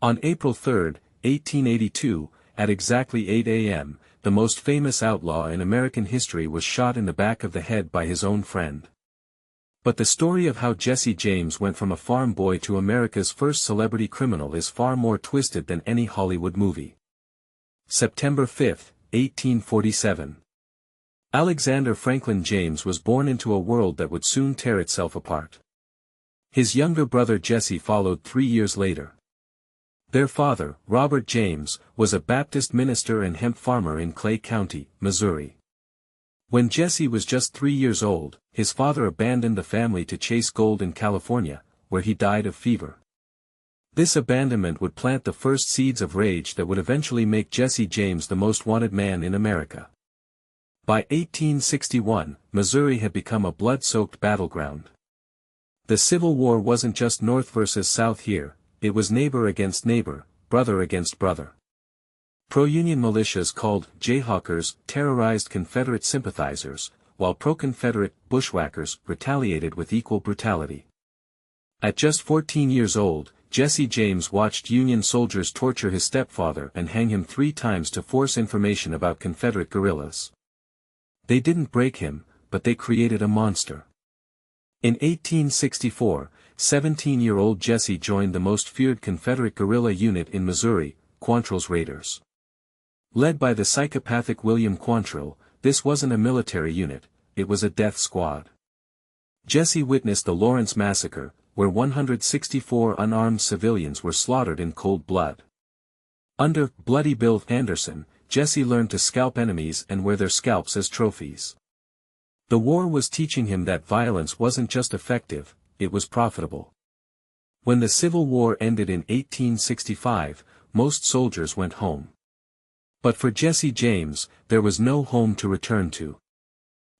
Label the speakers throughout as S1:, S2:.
S1: On April 3, 1882, at exactly 8 a.m., the most famous outlaw in American history was shot in the back of the head by his own friend. But the story of how Jesse James went from a farm boy to America's first celebrity criminal is far more twisted than any Hollywood movie. September 5, 1847. Alexander Franklin James was born into a world that would soon tear itself apart. His younger brother Jesse followed 3 years later. Their father, Robert James, was a Baptist minister and hemp farmer in Clay County, Missouri. When Jesse was just 3 years old, his father abandoned the family to chase gold in California, where he died of fever. This abandonment would plant the first seeds of rage that would eventually make Jesse James the most wanted man in America. By 1861, Missouri had become a blood-soaked battleground. The Civil War wasn't just North versus South here, it was neighbor against neighbor, brother against brother. Pro-Union militias called Jayhawkers terrorized Confederate sympathizers, while pro-Confederate bushwhackers retaliated with equal brutality. At just 14 years old, Jesse James watched Union soldiers torture his stepfather and hang him 3 times to force information about Confederate guerrillas. They didn't break him, but they created a monster. In 1864, 17-year-old Jesse joined the most feared Confederate guerrilla unit in Missouri, Quantrill's Raiders. Led by the psychopathic William Quantrill, this wasn't a military unit, it was a death squad. Jesse witnessed the Lawrence Massacre, where 164 unarmed civilians were slaughtered in cold blood. Under Bloody Bill Anderson, Jesse learned to scalp enemies and wear their scalps as trophies. The war was teaching him that violence wasn't just effective, it was profitable. When the Civil War ended in 1865, most soldiers went home. But for Jesse James, there was no home to return to.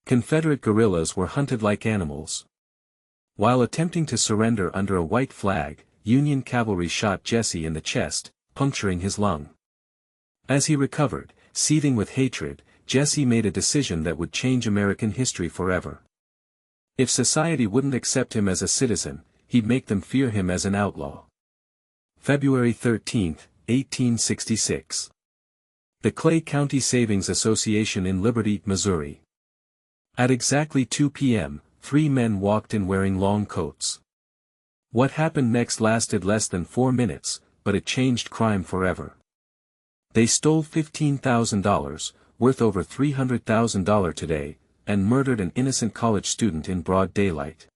S1: Confederate guerrillas were hunted like animals. While attempting to surrender under a white flag, Union cavalry shot Jesse in the chest, puncturing his lung. As he recovered, seething with hatred, Jesse made a decision that would change American history forever. If society wouldn't accept him as a citizen, he'd make them fear him as an outlaw. February 13, 1866. The Clay County Savings Association in Liberty, Missouri. At exactly 2 p.m., 3 men walked in wearing long coats. What happened next lasted less than 4 minutes, but it changed crime forever. They stole $15,000, worth over $300,000 today, and murdered an innocent college student in broad daylight.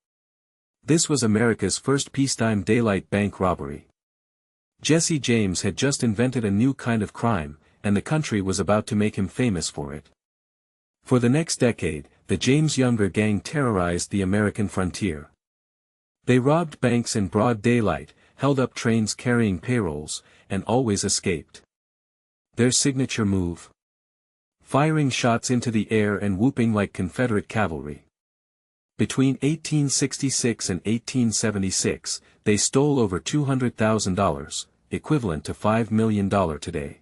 S1: This was America's first peacetime daylight bank robbery. Jesse James had just invented a new kind of crime, and the country was about to make him famous for it. For the next decade, the James Younger gang terrorized the American frontier. They robbed banks in broad daylight, held up trains carrying payrolls, and always escaped. Their signature move? Firing shots into the air and whooping like Confederate cavalry. Between 1866 and 1876, they stole over $200,000, equivalent to $5 million today.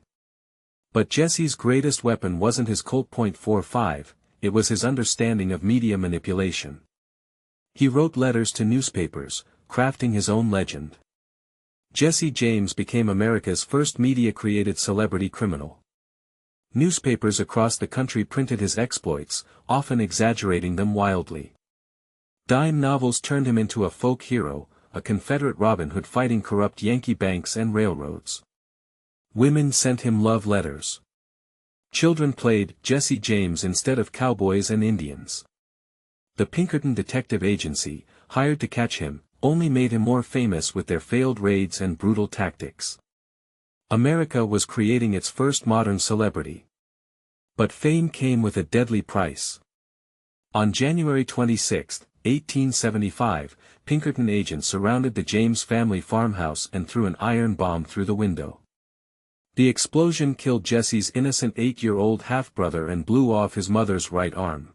S1: But Jesse's greatest weapon wasn't his Colt .45, it was his understanding of media manipulation. He wrote letters to newspapers, crafting his own legend. Jesse James became America's first media-created celebrity criminal. Newspapers across the country printed his exploits, often exaggerating them wildly. Dime novels turned him into a folk hero, a Confederate Robin Hood fighting corrupt Yankee banks and railroads. Women sent him love letters. Children played Jesse James instead of cowboys and Indians. The Pinkerton Detective Agency, hired to catch him, only made him more famous with their failed raids and brutal tactics. America was creating its first modern celebrity. But fame came with a deadly price. On January 26, 1875, Pinkerton agents surrounded the James family farmhouse and threw an iron bomb through the window. The explosion killed Jesse's innocent 8-year-old half-brother and blew off his mother's right arm.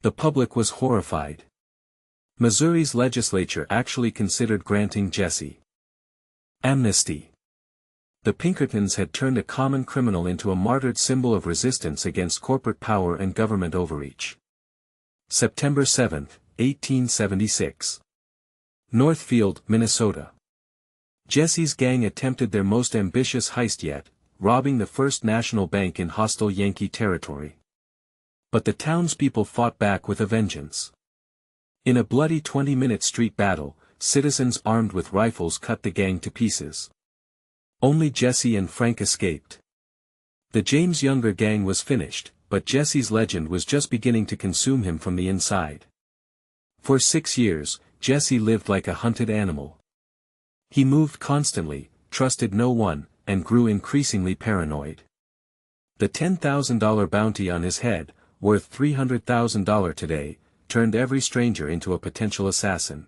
S1: The public was horrified. Missouri's legislature actually considered granting Jesse amnesty. The Pinkertons had turned a common criminal into a martyred symbol of resistance against corporate power and government overreach. September 7, 1876. Northfield, Minnesota. Jesse's gang attempted their most ambitious heist yet, robbing the First National Bank in hostile Yankee territory. But the townspeople fought back with a vengeance. In a bloody 20-minute street battle, citizens armed with rifles cut the gang to pieces. Only Jesse and Frank escaped. The James Younger gang was finished, but Jesse's legend was just beginning to consume him from the inside. For 6 years, Jesse lived like a hunted animal. He moved constantly, trusted no one, and grew increasingly paranoid. The $10,000 bounty on his head, worth $300,000 today, turned every stranger into a potential assassin.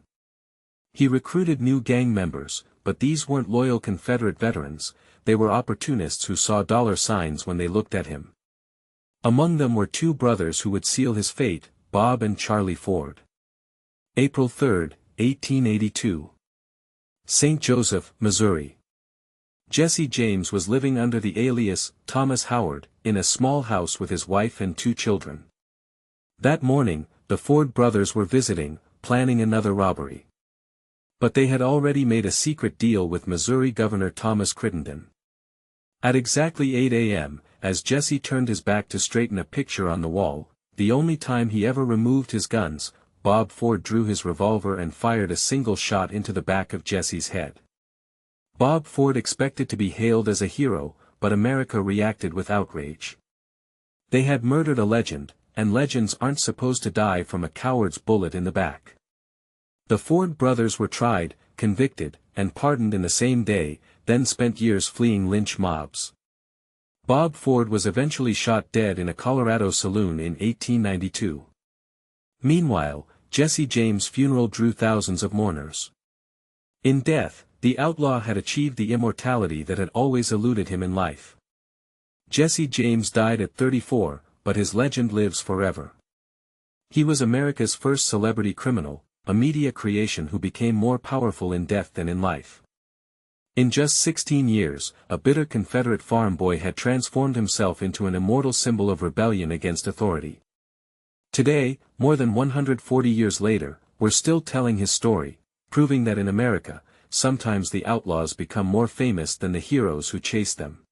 S1: He recruited new gang members, but these weren't loyal Confederate veterans, they were opportunists who saw dollar signs when they looked at him. Among them were 2 brothers who would seal his fate, Bob and Charlie Ford. April 3, 1882. St. Joseph, Missouri. Jesse James was living under the alias, Thomas Howard, in a small house with his wife and 2 children. That morning, the Ford brothers were visiting, planning another robbery. But they had already made a secret deal with Missouri Governor Thomas Crittenden. At exactly 8 a.m., as Jesse turned his back to straighten a picture on the wall, the only time he ever removed his guns, Bob Ford drew his revolver and fired a single shot into the back of Jesse's head. Bob Ford expected to be hailed as a hero, but America reacted with outrage. They had murdered a legend, and legends aren't supposed to die from a coward's bullet in the back. The Ford brothers were tried, convicted, and pardoned in the same day, then spent years fleeing lynch mobs. Bob Ford was eventually shot dead in a Colorado saloon in 1892. Meanwhile, Jesse James' funeral drew thousands of mourners. In death, the outlaw had achieved the immortality that had always eluded him in life. Jesse James died at 34, but his legend lives forever. He was America's first celebrity criminal, a media creation who became more powerful in death than in life. In just 16 years, a bitter Confederate farm boy had transformed himself into an immortal symbol of rebellion against authority. Today, more than 140 years later, we're still telling his story, proving that in America, sometimes the outlaws become more famous than the heroes who chase them.